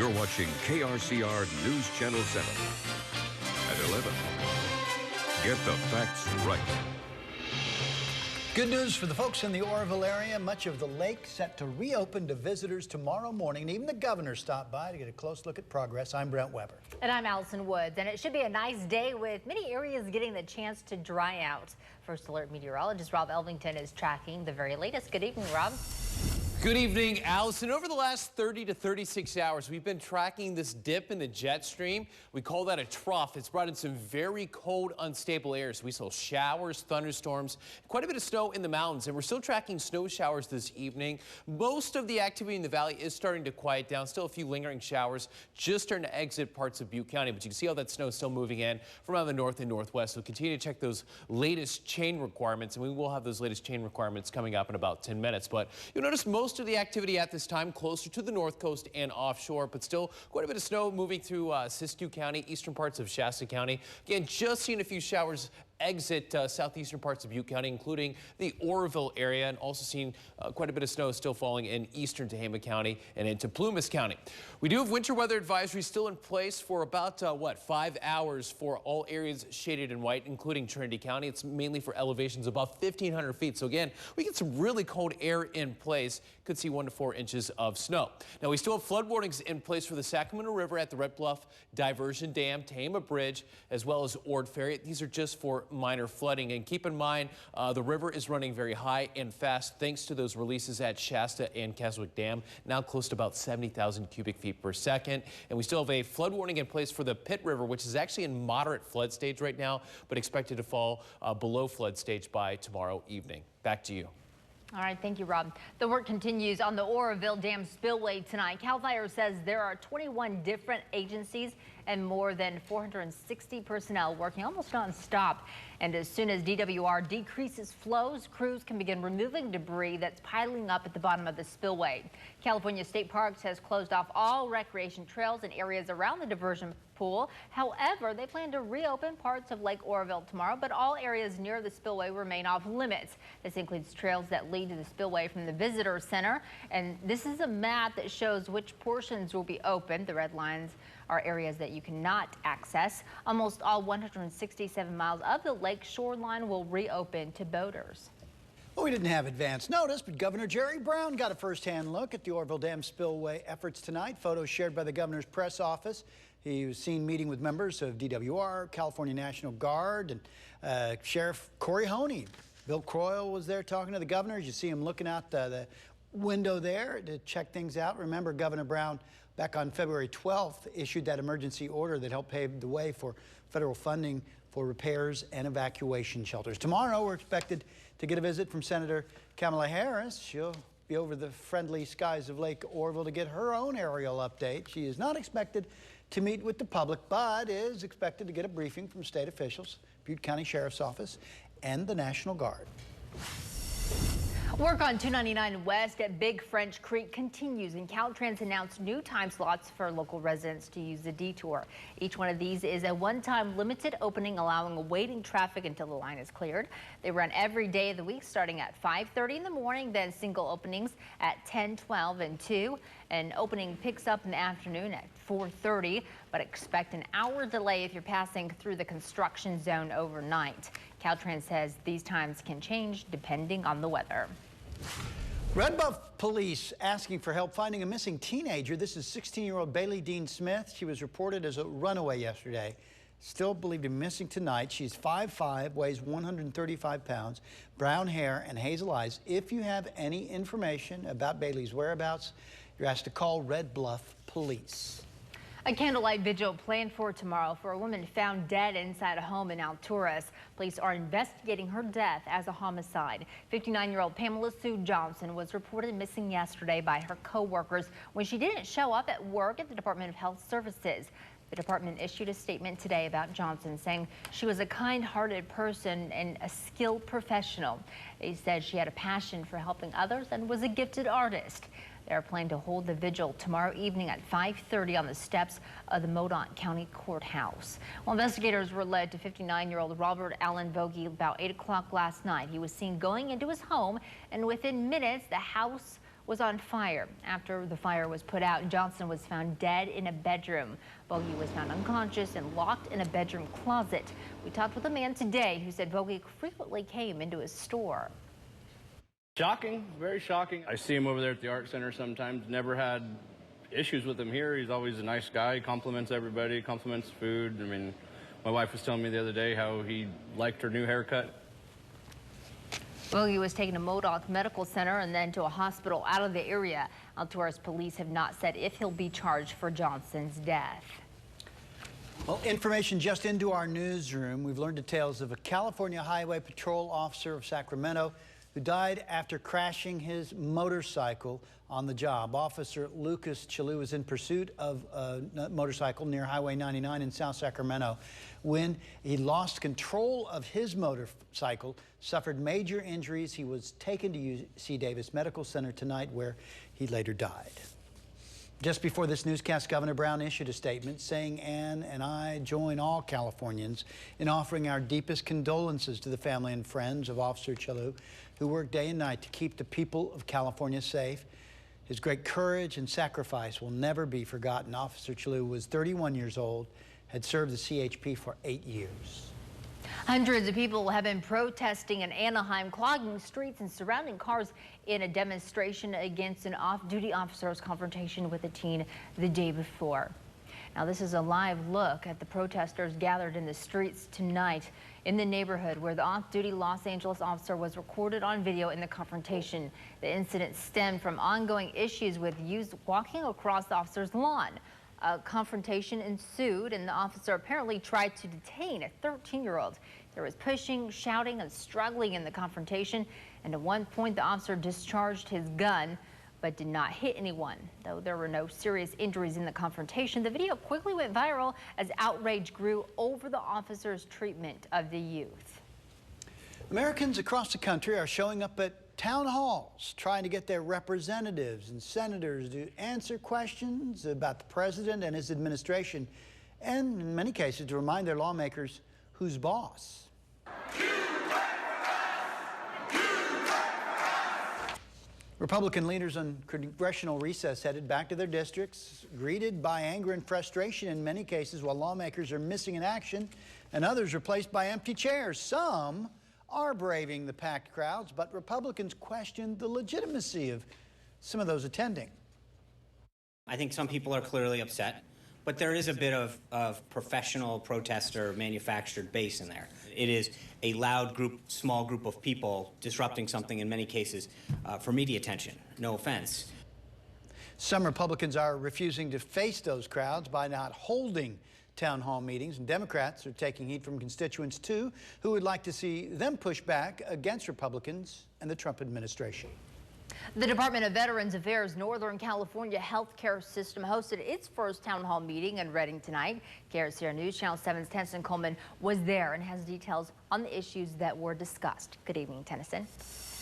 You're watching KRCR News Channel 7 at 11. Get the facts right. Good news for the folks in the Oroville area. Much of the lake set to reopen to visitors tomorrow morning. And even the governor stopped by to get a close look at progress. I'm Brent Weber. And I'm Allison Woods. And it should be a nice day with many areas getting the chance to dry out. First Alert meteorologist Rob Elvington is tracking the very latest. Good evening, Rob. Good evening, Allison. Over the last 30 to 36 hours, we've been tracking this dip in the jet stream. We call that a trough. It's brought in some very cold, unstable air. So we saw showers, thunderstorms, quite a bit of snow in the mountains, and we're still tracking snow showers this evening. Most of the activity in the valley is starting to quiet down. Still a few lingering showers just starting to exit parts of Butte County, but you can see how that snow is still moving in from out the north and northwest. So continue to check those latest chain requirements, and we will have those latest chain requirements coming up in about 10 minutes. But you'll notice most of the activity at this time closer to the north coast and offshore, but still quite a bit of snow moving through Siskiyou County, eastern parts of Shasta County. Again, just seeing a few showers exit southeastern parts of Butte County, including the Oroville area, and also seeing quite a bit of snow still falling in eastern Tehama County and into Plumas County. We do have winter weather advisories still in place for about 5 hours for all areas shaded in white, including Trinity County. It's mainly for elevations above 1,500 feet. So again, we get some really cold air in place. Could see 1 to 4 inches of snow. Now we still have flood warnings in place for the Sacramento River at the Red Bluff Diversion Dam, Tehama Bridge, as well as Ord Ferry. These are just for minor flooding, and keep in mind the river is running very high and fast thanks to those releases at Shasta and Keswick Dam, now close to about 70,000 cubic feet per second. And we still have a flood warning in place for the Pitt River, which is actually in moderate flood stage right now, but expected to fall below flood stage by tomorrow evening. Back to you. All right, thank you, Rob. The work continues on the Oroville Dam spillway tonight. CAL FIRE says there are 21 different agencies and more than 460 personnel working almost nonstop. And as soon as DWR decreases flows, crews can begin removing debris that's piling up at the bottom of the spillway. California State Parks has closed off all recreation trails and areas around the diversion pool. However, they plan to reopen parts of Lake Oroville tomorrow, but all areas near the spillway remain off limits. This includes trails that lead to the spillway from the visitor center. And this is a map that shows which portions will be open. The red lines are areas that you cannot access. Almost all 167 miles of the lake shoreline will reopen to boaters. Well, we didn't have advance notice, but Governor Jerry Brown got a first-hand look at the Oroville Dam spillway efforts tonight. Photos shared by the governor's press office. He was seen meeting with members of DWR, California National Guard, and Sheriff Corey Honey. Bill Croyle was there talking to the governor. You see him looking out the window there to check things out. Remember, Governor Brown, back on February 12th, issued that emergency order that helped pave the way for federal funding for repairs and evacuation shelters. Tomorrow, we're expected to get a visit from Senator Kamala Harris. She'll be over the friendly skies of Lake Oroville to get her own aerial update. She is not expected to meet with the public, but is expected to get a briefing from state officials, Butte County Sheriff's Office, and the National Guard. Work on 299 West at Big French Creek continues, and Caltrans announced new time slots for local residents to use the detour. Each one of these is a one-time limited opening, allowing waiting traffic until the line is cleared. They run every day of the week starting at 5:30 in the morning, then single openings at 10, 12, and 2. An opening picks up in the afternoon at 4:30, but expect an hour delay if you're passing through the construction zone overnight. Caltrans says these times can change depending on the weather. Red Bluff police asking for help finding a missing teenager. This is 16-year-old Bailey Dean Smith. She was reported as a runaway yesterday. Still believed to be missing tonight. She's 5'5", weighs 135 pounds, brown hair and hazel eyes. If you have any information about Bailey's whereabouts, you're asked to call Red Bluff Police. A candlelight vigil planned for tomorrow for a woman found dead inside a home in Alturas. Police are investigating her death as a homicide. 59-year-old Pamela Sue Johnson was reported missing yesterday by her co-workers when she didn't show up at work at the Department of Health Services. The department issued a statement today about Johnson, saying she was a kind-hearted person and a skilled professional. They said she had a passion for helping others and was a gifted artist. They're planning to hold the vigil tomorrow evening at 5:30 on the steps of the Modoc County Courthouse. Well, investigators were led to 59-year-old Robert Allen Vogie about 8 o'clock last night. He was seen going into his home, and within minutes, the house was on fire. After the fire was put out, Johnson was found dead in a bedroom. Vogie was found unconscious and locked in a bedroom closet. We talked with a man today who said Vogie frequently came into his store. Shocking, very shocking. I see him over there at the art center sometimes. Never had issues with him here. He's always a nice guy. He compliments everybody, compliments food. I mean, my wife was telling me the other day how he liked her new haircut. Vogie was taken to Modoc Medical Center and then to a hospital out of the area. Alturas police have not said if he'll be charged for Johnson's death. Well, information just into our newsroom. We've learned details of a California Highway Patrol officer of Sacramento who died after crashing his motorcycle on the job. Officer Lucas Chalu was in pursuit of a motorcycle near Highway 99 in South Sacramento when he lost control of his motorcycle, suffered major injuries. He was taken to UC Davis Medical Center tonight, where he later died. Just before this newscast, Governor Brown issued a statement saying Ann and I join all Californians in offering our deepest condolences to the family and friends of Officer Chalu, who worked day and night to keep the people of California safe. His great courage and sacrifice will never be forgotten. Officer Chalu was 31 years old, had served the CHP for 8 years. Hundreds of people have been protesting in Anaheim, clogging streets and surrounding cars in a demonstration against an off-duty officer's confrontation with a teen the day before. Now, this is a live look at the protesters gathered in the streets tonight in the neighborhood where the off-duty Los Angeles officer was recorded on video in the confrontation. The incident stemmed from ongoing issues with youths walking across the officer's lawn. A confrontation ensued, and the officer apparently tried to detain a 13-year-old. There was pushing, shouting, and struggling in the confrontation, and at one point the officer discharged his gun but did not hit anyone. Though there were no serious injuries in the confrontation, the video quickly went viral as outrage grew over the officer's treatment of the youth. Americans across the country are showing up at town halls trying to get their representatives and senators to answer questions about the president and his administration, and in many cases to remind their lawmakers who's boss. Republican leaders on congressional recess headed back to their districts, greeted by anger and frustration in many cases, while lawmakers are missing in action and others replaced by empty chairs. Some are braving the packed crowds, but Republicans question the legitimacy of some of those attending. I think some people are clearly upset, but there is a bit of professional protester manufactured base in there. It is a loud group, small group of people disrupting something in many cases for media attention. No offense. Some Republicans are refusing to face those crowds by not holding town hall meetings, and Democrats are taking heat from constituents too, who would like to see them push back against Republicans and the Trump administration. The Department of Veterans Affairs Northern California healthcare system hosted its first town hall meeting in Redding tonight. KRCR News Channel 7's Tennyson Coleman was there and has details on the issues that were discussed. Good evening, Tennyson.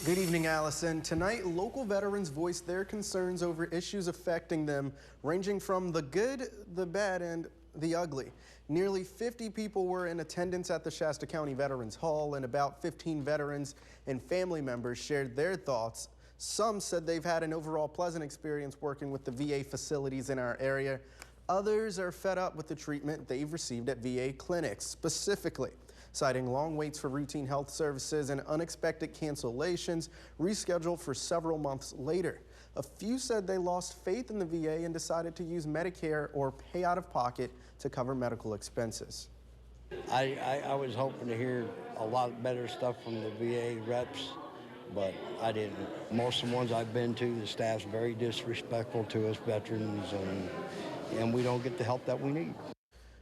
Good evening, Allison. Tonight, local veterans voiced their concerns over issues affecting them, ranging from the good, the bad, and the ugly. Nearly 50 people were in attendance at the Shasta County Veterans Hall, and about 15 veterans and family members shared their thoughts. Some said they've had an overall pleasant experience working with the VA facilities in our area. Others are fed up with the treatment they've received at VA clinics, specifically citing long waits for routine health services and unexpected cancellations rescheduled for several months later. A few said they lost faith in the VA and decided to use Medicare or pay out of pocket to cover medical expenses. I was hoping to hear a lot better stuff from the VA reps, but I didn't. Most of the ones I've been to, the staff's very disrespectful to us veterans, and we don't get the help that we need.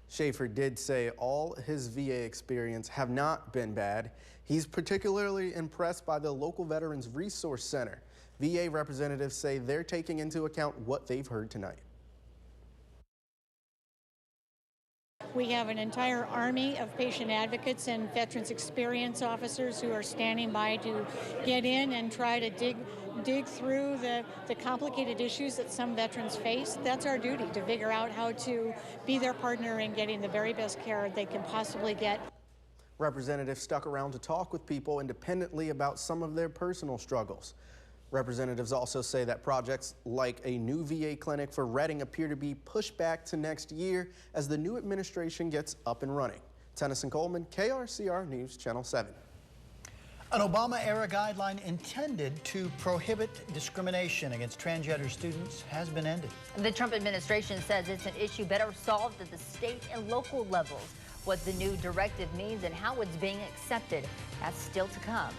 Schaefer did say all his VA experience have not been bad. He's particularly impressed by the local Veterans Resource Center. VA representatives say they're taking into account what they've heard tonight. We have an entire army of patient advocates and veterans experience officers who are standing by to get in and try to dig through the complicated issues that some veterans face. That's our duty, to figure out how to be their partner in getting the very best care they can possibly get. Representatives stuck around to talk with people independently about some of their personal struggles. Representatives also say that projects like a new VA clinic for Reading appear to be pushed back to next year as the new administration gets up and running. Tennyson Coleman, KRCR News Channel 7. An Obama-era guideline intended to prohibit discrimination against transgender students has been ended. The Trump administration says it's an issue better solved at the state and local levels. What the new directive means and how it's being accepted, that's still to come.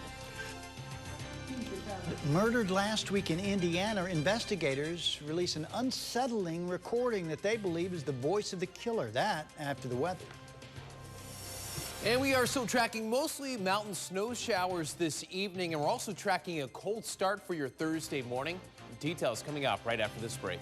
Murdered last week in Indiana, investigators release an unsettling recording that they believe is the voice of the killer. That after the weather. And we are still tracking mostly mountain snow showers this evening, and we're also tracking a cold start for your Thursday morning. Details coming up right after this break.